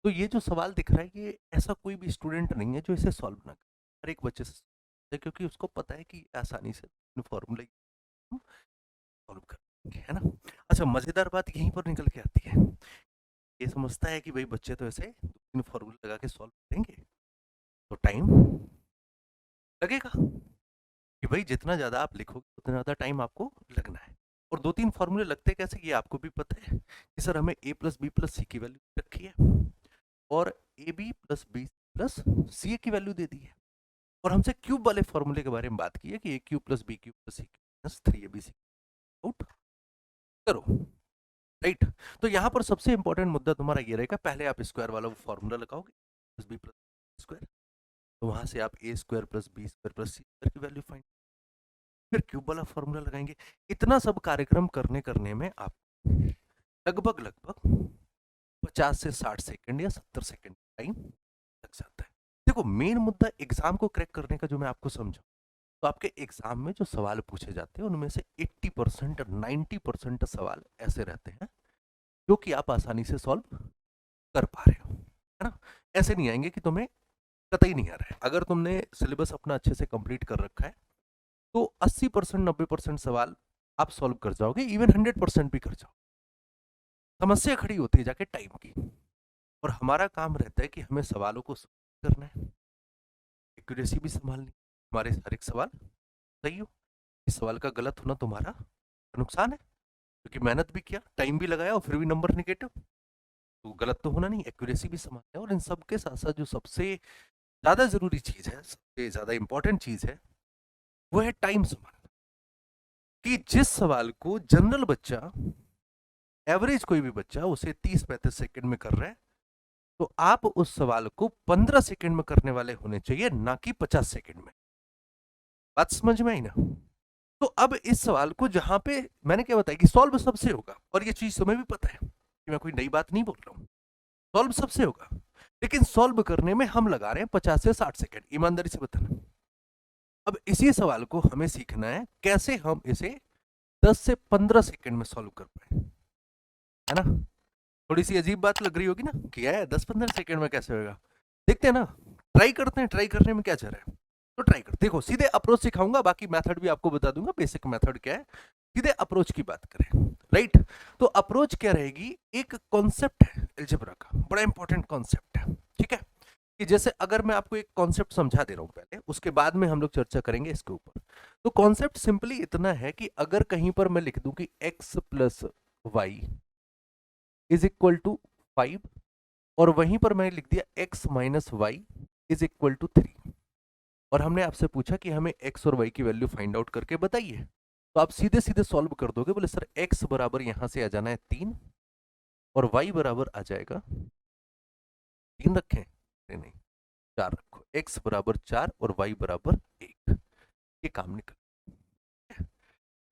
तो ये जो सवाल दिख रहा है, ये ऐसा कोई भी स्टूडेंट नहीं है जो इसे सॉल्व ना करे, हर एक बच्चे से, क्योंकि उसको पता है कि आसानी से फॉर्मूले हम सॉल्व करेंगे, है ना। अच्छा, मजेदार बात यहीं पर निकल के आती है, ये समझता है कि भाई बच्चे तो ऐसे 2-3 फॉर्मूले लगा के सॉल्व करेंगे, तो टाइम लगेगा, कि भाई जितना ज्यादा आप लिखोगे उतना ज्यादा टाइम आपको लगना है। और 2-3 फॉर्मूले लगते कैसे, ये आपको भी पता है कि सर हमें a plus B plus C की वैल्यू रखी है और A B plus B plus C की वैल्यू दे दी है, और हमसे क्यूब वाले फॉर्मूले के बारे में बात की है कि A cube plus B cube plus C cube plus 3ab out करो, राइट। तो यहाँ पर सबसे इंपॉर्टेंट मुद्दा तुम्हारा ये रहेगा, पहले आप स्क्वायर वाला वो फॉर्मूला लगाओगे प्लस बी प्लस स्क्वायर, तो वहां से आप A square plus B square plus C square की वैल्यू फाइंड, फिर क्यूब वाला फॉर्मूला लगाएंगे। इतना सब कार्यक्रम करने करने में आप लगभग लगभग 50 से 60 सेकंड या 70 सेकंड टाइम लग जाता है। देखो, मेन मुद्दा एग्जाम को क्रैक करने का जो मैं आपको समझा, तो आपके एग्जाम में जो सवाल पूछे जाते हैं उनमें से 80% 90% सवाल ऐसे रहते हैं जो कि आप आसानी से सॉल्व कर पा रहे हो, है ना। ऐसे नहीं आएंगे कि तुम्हें कतई नहीं आ रहा है। अगर तुमने सिलेबस अपना अच्छे से कंप्लीट कर रखा है तो 80% 90% सवाल आप सॉल्व कर जाओगे, इवन 100% भी कर जाओ। समस्या खड़ी होती है जाके टाइम की, और हमारा काम रहता है कि हमें सवालों को करना है, एक्यूरेसी भी संभालनी, हमारे हर एक सवाल सही हो। इस सवाल का गलत होना तुम्हारा नुकसान है, क्योंकि मेहनत भी किया, टाइम भी लगाया और फिर भी नंबर निगेटिव, तो गलत तो होना नहीं, एक्यूरेसी भी संभालना है। और इन सब के साथ साथ जो सबसे ज्यादा जरूरी चीज है, सबसे ज्यादा इंपॉर्टेंट चीज है, वो है टाइम संभालना। कि जिस सवाल को जनरल बच्चा, एवरेज कोई भी बच्चा उसे 30-35 सेकंड में कर रहा है, तो आप उस सवाल को 15 सेकंड में करने वाले होने चाहिए, ना कि 50 सेकंड में। बात समझ में आई ना। तो अब इस सवाल को, जहां पे मैंने क्या बताया कि सॉल्व सबसे होगा, और ये चीज तुम्हें भी पता है कि मैं कोई नई बात नहीं बोल रहा हूं, सॉल्व सबसे होगा, लेकिन सॉल्व करने में हम लगा रहे हैं 50 से 60 सेकंड, ईमानदारी से बताना। अब इसी सवाल को हमें सीखना है कैसे हम इसे 10 से 15 सेकंड में सॉल्व कर पाए, है ना। थोड़ी सी अजीब बात लग रही होगी ना कि यार 10-15 सेकंड में कैसे होगा, देखते हैं ना, ट्राई करते हैं, ट्राई करने में क्या चल रहा है। तो ट्राई कर, देखो सीधे अप्रोच सिखाऊंगा, बाकी मेथड भी आपको बता दूंगा, बेसिक मेथड क्या है। सीधे अप्रोच की बात करें, राइट। तो अप्रोच क्या रहेगी, एक कॉन्सेप्ट है अलजेब्रा का, बड़ा इंपॉर्टेंट कॉन्सेप्ट है, ठीक है। कि जैसे अगर मैं आपको एक कॉन्सेप्ट समझा दे रहा हूं पहले, उसके बाद में हम लोग चर्चा करेंगे इसके ऊपर। तो कॉन्सेप्ट सिंपली इतना है कि अगर कहीं पर मैं लिख दूं कि x plus y is equal to 5, और वहीं पर मैंने लिख दिया x minus y is equal to 3, और हमने आपसे पूछा कि हमें x और y की वैल्यू फाइंड आउट करके बताइए, तो आप सीधे सीधे सॉल्व कर दोगे। बोले सर x बराबर यहां से आ जाना है 3, और y बराबर आ जाएगा 3, रखें नहीं नहीं 4 रखो, x बराबर 4 और y बराबर 1, ये काम निकल।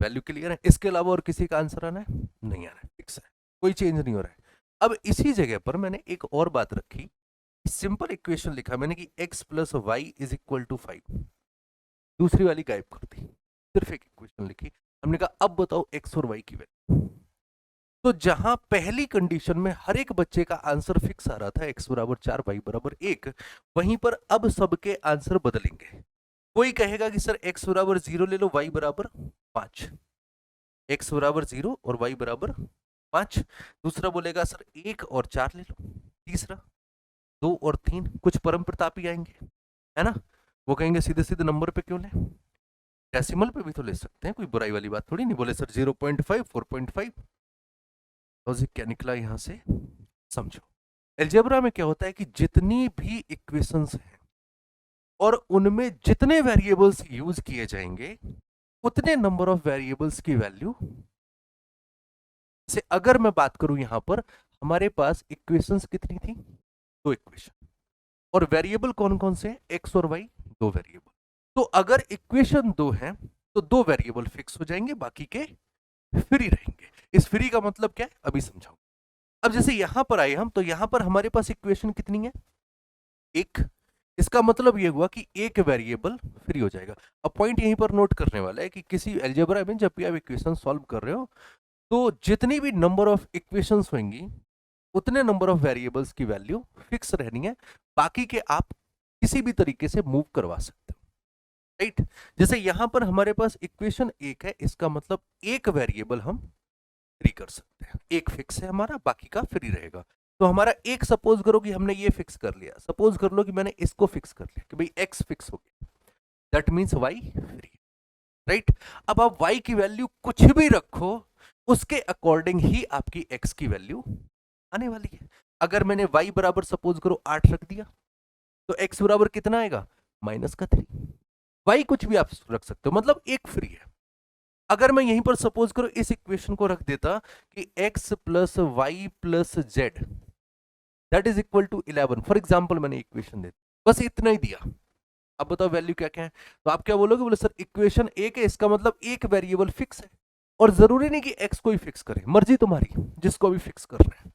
वैल्यू क्लियर है, इसके अलावा और किसी का आंसर आना है, नहीं आना है, फिक्स है, कोई चेंज नहीं हो रहा है। अब इसी जगह पर मैंने एक और बात रखी, सिंपल इक्वेशन लिखा मैंने कि x plus y is equal to 5, दूसरी वाली गायब कर दी, सिर्फ एक इक्वेशन लिखी। हमने कहा अब बताओ x और y की वैल्यू। तो जहां पहली कंडीशन में हर एक बच्चे का आंसर फिक्स आ रहा था, x बराबर 4 y बराबर 1, वहीं पर अब सबके आंसर बदलेंगे। कोई कहेगा कि सर x बराबर 0 ले लो, y बराबर 5, x बराबर 0 और y बराबर 5। दूसरा बोलेगा सर 1 और 4 ले लो, तीसरा 2 और 3, कुछ परम प्रतापी आएंगे, है ना। वो कहेंगे सीधे सीधे नंबर पे क्यों लें, डेसिमल पे भी तो ले सकते हैं, कोई बुराई वाली बात थोड़ी नहीं। बोले सर 0.5 4.5, लॉजिक क्या निकला यहां से, समझो। अलजेब्रा में क्या होता है कि जितनी भी इक्वेशंस हैं और उनमें जितने वेरिएबल्स यूज किए जाएंगे, उतने नंबर ऑफ वेरिएबल्स की वैल्यू से, अगर मैं बात करूं यहां पर हमारे पास इक्वेशंस कितनी थी, 2 इक्वेशन, और वेरिएबल कौन कौन से, एक्स और वाई, 2 वेरिएबल। तो अगर इक्वेशन 2 है तो 2 वेरिएबल फिक्स हो जाएंगे, बाकी के फ्री रहेंगे। इस फ्री का मतलब क्या है अभी समझाऊं। अब जैसे यहां पर आए हम, तो यहां पर हमारे पास इक्वेशन कितनी है, एक। इसका मतलब ये हुआ कि एक वेरिएबल फ्री हो जाएगा। अब पॉइंट यहीं पर नोट करने वाला है कि किसी अलजेब्रा में जब भी आप इक्वेशन सॉल्व कर रहे हो, तो जितनी भी नंबर ऑफ इक्वेशंस होंगी उतने नंबर ऑफ वेरिएबल्स की वैल्यू फिक्स रहनी है, बाकी के आप किसी भी तरीके से मूव करवा सकते हो, राइट। जैसे यहां पर हमारे पास इक्वेशन एक है, इसका मतलब एक वेरिएबल हम फ्री कर सकते हैं, एक फिक्स है हमारा, बाकी का फ्री रहेगा। तो हमारा एक, सपोज करो कि हमने ये फिक्स कर लिया, सपोज कर लो कि मैंने इसको फिक्स कर लिया कि भाई एक्स फिक्स हो गया, that means y free, right. अब आप y की वैल्यू कुछ भी रखो, उसके अकॉर्डिंग ही आपकी x की वैल्यू आने वाली है। अगर मैंने y बराबर सपोज करो 8 रख दिया, तो x बराबर कितना आएगा, -3। y कुछ भी आप रख सकते हो, मतलब एक फ्री है। अगर मैं यहीं पर सपोज करो इस इक्वेशन को रख देता कि x plus y plus z that is equal to 11, for example मैंने इक्वेशन दे बस इतना ही दिया, अब बताओ वैल्यू क्या क्या है। तो आप क्या बोलोगे, बोले सर इक्वेशन एक है, इसका मतलब एक वेरिएबल फिक्स है, और जरूरी नहीं कि एक्स को ही फिक्स करे, मर्जी तुम्हारी, जिसको भी फिक्स कर रहे हैं,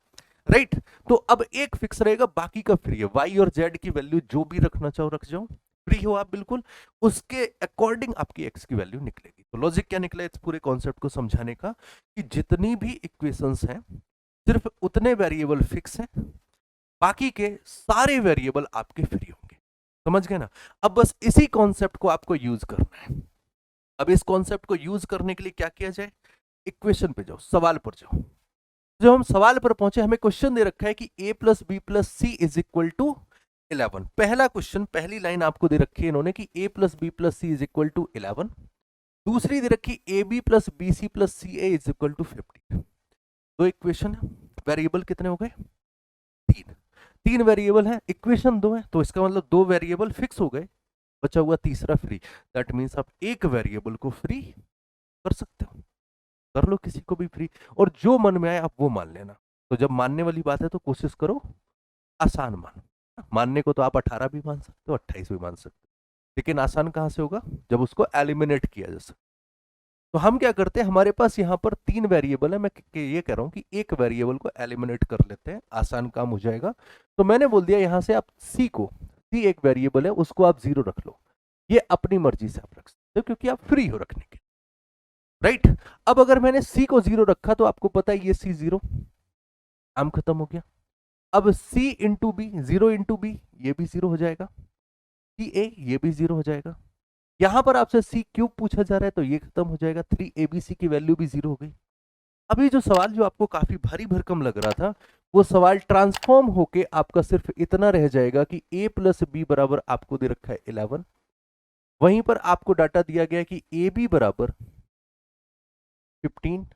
राइट। तो अब एक फिक्स रहेगा, बाकी का फ्री है, वाई और जेड की वैल्यू जो भी रखना चाहो रख जाओ, फ्री हो आप बिल्कुल, उसके अकॉर्डिंग आपकी एक्स की वैल्यू निकलेगी। तो लॉजिक क्या निकला इस पूरे कॉन्सेप्ट को समझाने का, कि जितनी भी इक्वेशंस हैं सिर्फ उतने वेरिएबल फिक्स हैं, बाकी के सारे वेरिएबल आपके फ्री होंगे, समझ गए ना। अब बस इसी कॉन्सेप्ट को आपको यूज करना है। अब इस कॉन्सेप्ट को यूज करने के लिए क्या किया जाए, इक्वेशन पे जाओ, सवाल पर जाओ। जब हम सवाल पर पहुंचे, हमें क्वेश्चन दे रखा है कि a plus B plus c is equal to 11। पहला क्वेश्चन, पहली लाइन आपको दे रखी है इन्होंने कि a plus B plus c is equal to 11। दूसरी दे रखी a B plus B C plus C a is equal to 15। दो इक्वेशन है, वेरिएबल कितने हो गए, तीन। तीन वेरिएबल है, इक्वेशन दो है, तो इसका मतलब दो वेरिएबल फिक्स हो गए, बचा हुआ तीसरा फ्री। दैट मीन्स आप एक वेरिएबल को फ्री कर सकते हो, कर लो किसी को भी फ्री, और जो मन में आए आप वो मान लेना। तो जब मानने वाली बात है तो कोशिश करो आसान मानो। मानने को तो आप 18 भी मान सकते हो, 28 भी मान सकते हो, लेकिन आसान कहां से होगा, जब उसको एलिमिनेट किया जा सकता। तो हम क्या करते हैं, हमारे पास यहाँ पर तीन वेरिएबल है, मैं ये कह रहा हूँ कि एक वेरिएबल को एलिमिनेट कर लेते हैं, आसान काम हो जाएगा। तो मैंने बोल दिया यहाँ से आप सी को, सी एक वेरिएबल है, उसको आप 0 रख लो, ये अपनी मर्जी से आप रख सकते हो क्योंकि आप फ्री हो रखने के, राइट। अब अगर मैंने सी को 0 रखा तो आपको पता है ये सी 0, काम खत्म हो गया। अब सी इंटू बी, 0 इंटू बी, ये भी 0 हो जाएगा, सी ए ये भी 0 हो जाएगा। यहां पर आपसे सी क्यूब पूछा जा रहा है तो ये खत्म हो जाएगा, 3 एबीसी की वैल्यू भी 0 हो गई। अभी जो सवाल जो आपको काफी भारी भरकम लग रहा था, वो सवाल ट्रांसफॉर्म होके आपका सिर्फ इतना रह जाएगा कि a प्लस बी बराबर आपको दे रखा है 11, वहीं पर आपको डाटा दिया गया कि ए बी बराबर 15,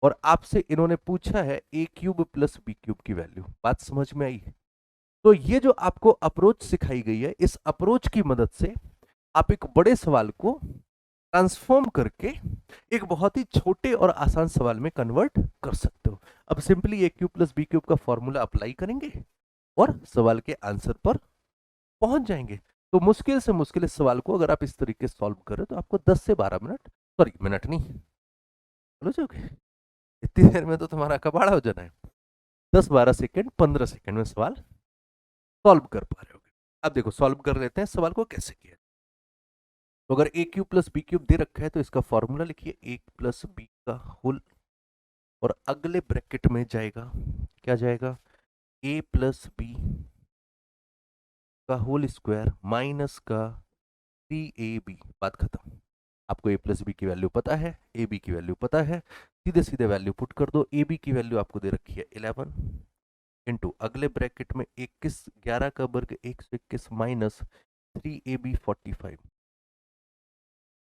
और आपसे इन्होंने पूछा है ए क्यूब प्लस बी क्यूब की वैल्यू। बात समझ में आई है। तो ये जो आपको अप्रोच सिखाई गई है, इस अप्रोच की मदद से आप एक बड़े सवाल को ट्रांसफॉर्म करके एक बहुत ही छोटे और आसान सवाल में कन्वर्ट कर सकते हो। अब सिंपली ए क्यूब प्लस बी क्यूब का फॉर्मूला अप्लाई करेंगे और सवाल के आंसर पर पहुंच जाएंगे। तो मुश्किल से मुश्किल इस सवाल को अगर आप इस तरीके से सॉल्व करें तो आपको 10 से 12 मिनट, सॉरी मिनट नहीं, बोलो जाओगे, इतनी देर में तो तुम्हारा कबाड़ा हो जाना है। 10-12 सेकेंड, 15 सेकेंड में सवाल सॉल्व कर पा रहे होगे। अब देखो सॉल्व कर लेते हैं सवाल को कैसे किया। तो अगर ए क्यूब प्लस बी क्यूब दे रखा है तो इसका फॉर्मूला लिखिए, ए प्लस बी का होल, और अगले ब्रैकेट में जाएगा, क्या जाएगा, ए प्लस बी का होल स्क्वायर माइनस का 3ab। बात खत्म। आपको ए प्लस बी की वैल्यू पता है, ए बी की वैल्यू पता है, सीधे सीधे वैल्यू पुट कर दो। ए बी की वैल्यू आपको दे रखी है 11 इंटू अगले ब्रैकेट में 21, 11 का वर्ग 121 माइनस 3ab 45,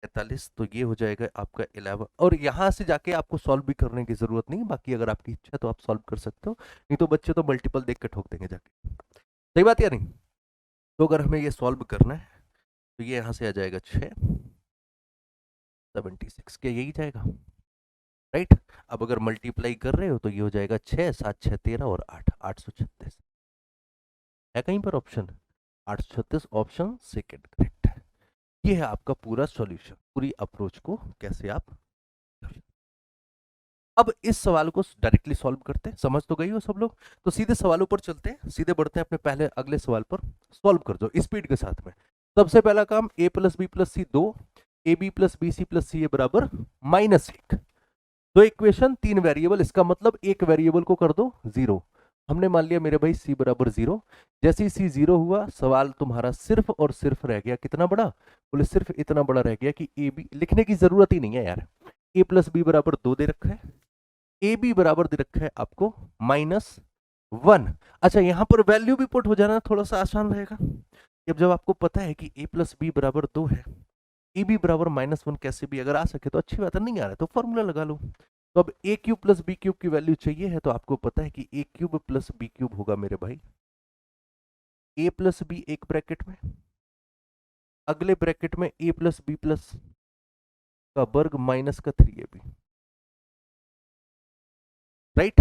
45। तो ये हो जाएगा आपका 11, और यहां से जाके आपको सॉल्व भी करने की जरूरत नहीं, बाकी अगर आपकी इच्छा तो आप सॉल्व कर सकते हो, नहीं तो बच्चे तो मल्टीपल देख के ठोक देंगे जाके। सही बात या नहीं। तो अगर हमें ये सॉल्व करना है तो ये यहां से आ जाएगा 676 क्या, यही जाएगा, राइट। अब अगर मल्टीप्लाई कर रहे हो तो ये हो जाएगा 6 7 6 13 और 8, 836 है कहीं पर ऑप्शन, 836 ऑप्शन सेकेंड करेक्ट है। ये है आपका पूरा सॉल्यूशन, पूरी अप्रोच को कैसे आप कर। अब इस सवाल को डायरेक्टली सॉल्व करते हैं, समझ तो गई हो सब लोग। तो सीधे सवालों पर चलते हैं, सीधे बढ़ते हैं अपने पहले अगले सवाल पर। सॉल्व कर दो स्पीड के साथ में। सबसे पहला काम, a plus B plus C 2, A B plus B C plus C A बराबर -1। दो इक्वेशन, तीन वेरिएबल, इसका मतलब एक वेरिएबल को कर दो 0, हमने मान लिया मेरे भाई c बराबर 0। जैसे ही c 0 हुआ, सवाल तुम्हारा सिर्फ और सिर्फ रह गया कितना बड़ा, बोले सिर्फ इतना बड़ा रह गया कि ए बी लिखने की जरूरत ही नहीं है यार। a प्लस बी बराबर 2 दे रखा है, ए बी बराबर दे रखा है आपको -1। अच्छा, यहां पर वैल्यू भी पुट हो जाना थोड़ा सा आसान रहेगा। जब आपको पता है कि a प्लस बी बराबर 2 है, ए बी बराबर -1 कैसे भी अगर आ सके तो अच्छी बात है, नहीं आ रहा है तो फॉर्मूला लगा लो। तो अब ए क्यूब प्लस बी क्यूब की वैल्यू चाहिए है, तो आपको पता है कि A cube plus B cube होगा मेरे भाई ए प्लस बी एक ब्रैकेट में, अगले ब्रैकेट में ए प्लस बी प्लस का वर्ग माइनस का 3ab। राइट,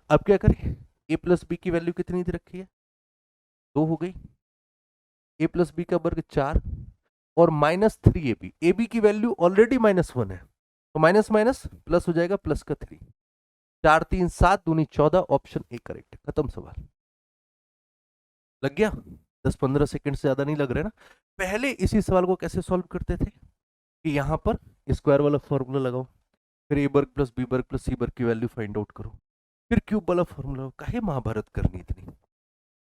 अब क्या करें, ए प्लस बी की वैल्यू कितनी दे रखी है, 2 हो गई, ए प्लस बी का वर्ग 4 और -3ab। ए बी की वैल्यू ऑलरेडी -1 है, तो माइनस माइनस प्लस हो जाएगा, प्लस का 3। 4 3 7 दूनी 14, ऑप्शन ए करेक्ट। खत्म सवाल। लग गया? 10-15 सेकंड से ज्यादा नहीं लग रहे ना। पहले इसी सवाल को कैसे सॉल्व करते थे कि यहां पर स्क्वायर वाला फॉर्मूला लगाओ, फिर ए वर्ग प्लस बी वर्ग प्लस सी वर्ग की वैल्यू फाइंड आउट करो, फिर क्यूब वाला फॉर्मूला। काहे महाभारत करनी इतनी,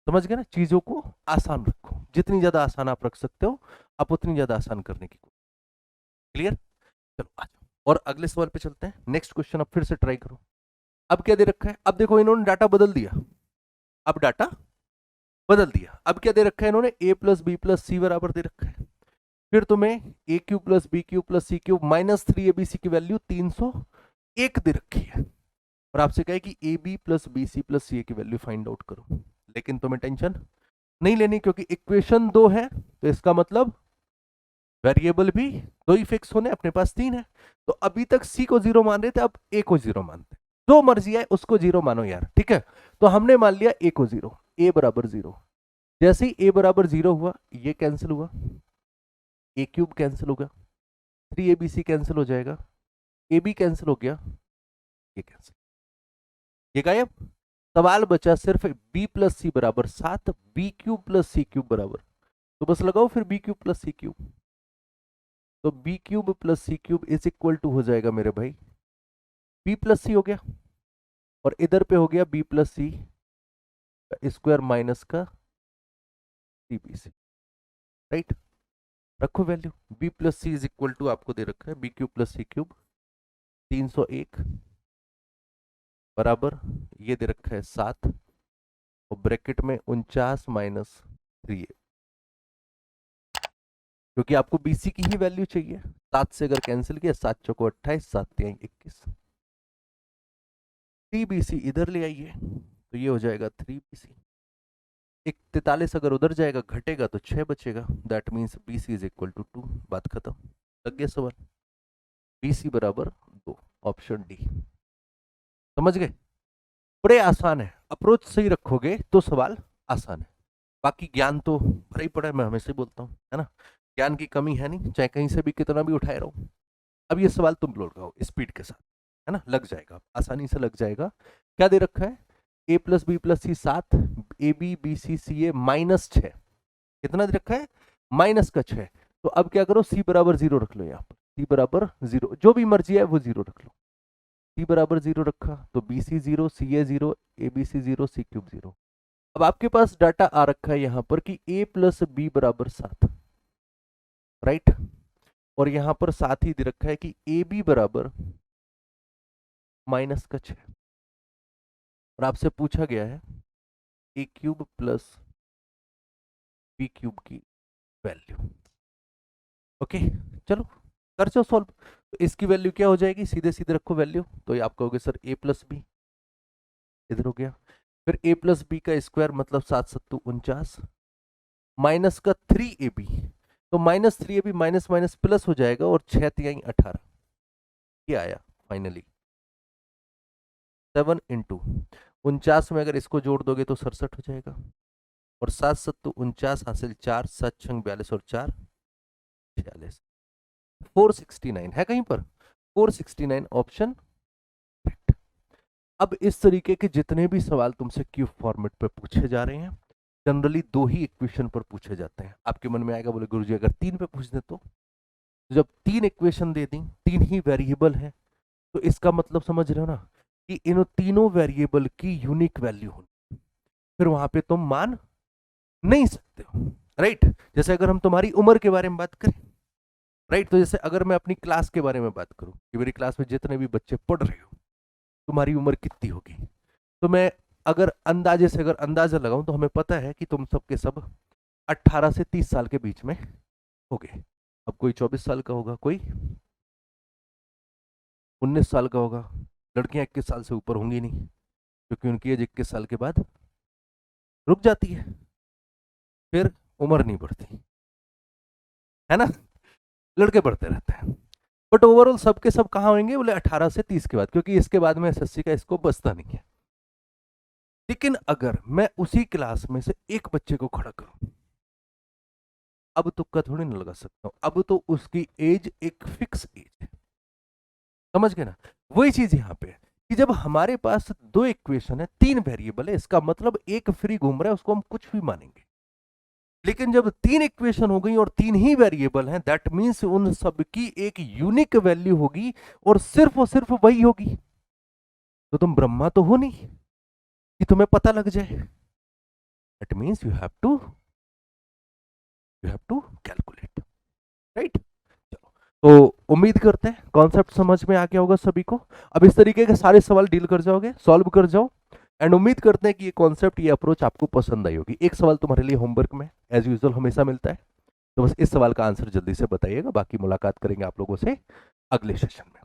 समझ गए ना। चीजों को आसान रखो, जितनी ज्यादा आसान आप रख सकते हो आप उतनी ज्यादा आसान करने की कोशिश। क्लियर? चलो आ जाओ और अगले सवाल पे चलते हैं। नेक्स्ट क्वेश्चन अब फिर से ट्राई करो। अब क्या दे रखा है, अब देखो इन्होंने डाटा बदल दिया, अब डाटा बदल दिया। अब क्या दे रखा है इन्होंने, a प्लस बी प्लस सी बराबर दे रखा है, फिर तुम्हें A cube plus B cube plus C cube -3abc की वैल्यू 301 दे रखी है, और आपसे कहे कि A B plus B C plus C A की वैल्यू फाइंड आउट करो। लेकिन तुम्हें टेंशन नहीं लेनी, क्योंकि इक्वेशन 2 है, तो इसका मतलब वेरिएबल भी 2 ही फिक्स होने, अपने पास 3 है। तो अभी तक सी को 0 मान रहे थे, अब ए को 0 मानते, जो मर्जी है उसको 0 मानो यार, ठीक है। तो हमने मान लिया ए को 0, ए बराबर 0। जैसे ही ए बराबर 0 हुआ, ये कैंसिल हुआ, ए क्यूब कैंसिल होगा, 3abc कैंसिल हो जाएगा, ए बी कैंसिल हो गया, ये कैंसिल, ये गायब। सवाल बचा सिर्फ b प्लस सी बराबर 7, बी क्यूब प्लस सी क्यूब बराबर, तो बस लगाओ फिर b क्यूब प्लस सी क्यूब। तो b cube plus C cube is equal to हो जाएगा मेरे भाई b प्लस सी हो गया, और इधर पे हो गया b प्लस सी स्क्वायर माइनस का cbc। राइट, रखो value, b plus c is equal to आपको दे रखा है बी क्यूब प्लस सी क्यूब 301 बराबर ये दे रखा है 7 और ब्रैकेट में 49 माइनस 3, क्योंकि आपको बीसी की ही वैल्यू चाहिए। 7 से अगर कैंसिल किया, 7 चौको 28, 7 3 21, 3bc इधर ले आइए तो ये हो जाएगा 3bc। 43 अगर उधर जाएगा घटेगा तो 6 बचेगा, that means bc is equal to 2। बात खत्म। लग गया सवाल, bc बराबर 2, ऑप्शन डी। समझ गए? बड़े आसान है, अप्रोच सही रखोगे तो सवाल आसान है। बाकी ज्ञान तो भरा ही पड़ा है, मैं हमेशा ही बोलता हूँ, है ना। ज्ञान की कमी है नहीं, चाहे कहीं से भी कितना भी उठाए रहो। अब ये सवाल तुम लोग लगाओ स्पीड के साथ, है ना, लग जाएगा, आसानी से लग जाएगा। क्या दे रखा है, a plus B plus C 7, A B B C C A -6, कितना दे रखा है, माइनस का 6। तो अब क्या करो, c बराबर 0 रख लो, यहाँ पर c बराबर 0, जो भी मर्जी है वो 0 रख लो। c बराबर 0 रखा तो b c 0, c a 0, a b c 0, c cube 0। अब आपके पास डाटा आ रखा है यहां पर कि a प्लस बी बराबर 7, राइट, और यहां पर साथ ही दे रखा है कि ए बी बराबर माइनस का 6, और आपसे पूछा गया है ए क्यूब प्लस बी क्यूब की वैल्यू। ओके, चलो कर जाओ सॉल्व। तो इसकी वैल्यू क्या हो जाएगी, सीधे सीधे रखो वैल्यू, तो ये आप कहोगे सर a प्लस बी, इधर हो गया, फिर a प्लस बी का स्क्वायर मतलब 7 7 49 माइनस का 3ab, तो -3ab माइनस माइनस प्लस हो जाएगा, और 6 3 18, ये आया फाइनली 7 इंटू 49 में अगर इसको जोड़ दोगे तो 67 हो जाएगा, और 7 7 49 हासिल 4, 7 6 42 और 4 46, 469 है कहीं पर, 469 ऑप्शन। अब इस तरीके के जितने भी सवाल तुमसे क्यूब फॉर्मेट पे पूछे जा रहे हैं, जनरली 2 ही इक्वेशन पर पूछे जाते हैं। आपके मन में आएगा बोले गुरुजी अगर 3 पे पूछ दे तो जब 3 इक्वेशन दे दी, 3 ही वेरिएबल है, तो इसका मतलब समझ रहे हो ना कि इन तीनों वेरिएबल की यूनिक वैल्यू होनी, फिर वहां पे तुम मान नहीं सकते हो, राइट। जैसे अगर हम तुम्हारी उम्र के बारे में बात करें, राइट, तो जैसे अगर मैं अपनी क्लास के बारे में बात करूं कि मेरी क्लास में जितने भी बच्चे पढ़ रहे हो, तुम्हारी उम्र कितनी होगी, तो मैं अगर अंदाजे से अगर अंदाजा लगाऊं तो हमें पता है कि तुम सब के सब 18 से 30 साल के बीच में होगे। अब कोई 24 साल का होगा, कोई 19 साल का होगा। लड़कियां 21 साल से ऊपर होंगी नहीं, क्योंकि उनकी एज 21 साल के बाद रुक जाती है, फिर उम्र नहीं बढ़ती, है ना। लड़के बढ़ते रहते हैं, बट ओवरऑल सबके सब कहाँ होंगे, बोले 18 से 30 के बाद, क्योंकि इसके बाद में एसएससी का इसको बचता नहीं है। लेकिन अगर मैं उसी क्लास में से एक बच्चे को खड़ा करूं, अब तुक्का थोड़ी ना लगा सकता हूं, अब तो उसकी एज एक फिक्स एज है, समझ गए ना। वही चीज यहां पे है कि जब हमारे पास दो इक्वेशन है, तीन वेरिएबल है, इसका मतलब एक फ्री घूम रहा है, उसको हम कुछ भी मानेंगे। लेकिन जब तीन इक्वेशन हो गई और तीन ही वेरिएबल हैं, दैट मींस उन सब की एक यूनिक वैल्यू होगी और सिर्फ वही होगी। तो तुम ब्रह्मा तो हो नहीं कि तुम्हें पता लग जाए। That means you have to calculate, right. तो उम्मीद करते हैं कॉन्सेप्ट समझ में आ गया होगा सभी को। अब इस तरीके के सारे सवाल डील कर जाओगे, सॉल्व कर जाओ, एंड उम्मीद करते हैं कि ये कॉन्सेप्ट, ये अप्रोच आपको पसंद आई होगी। एक सवाल तुम्हारे लिए होमवर्क में एज यूजुअल हमेशा मिलता है, तो बस इस सवाल का आंसर जल्दी से बताइएगा, बाकी मुलाकात करेंगे आप लोगों से अगले सेशन में।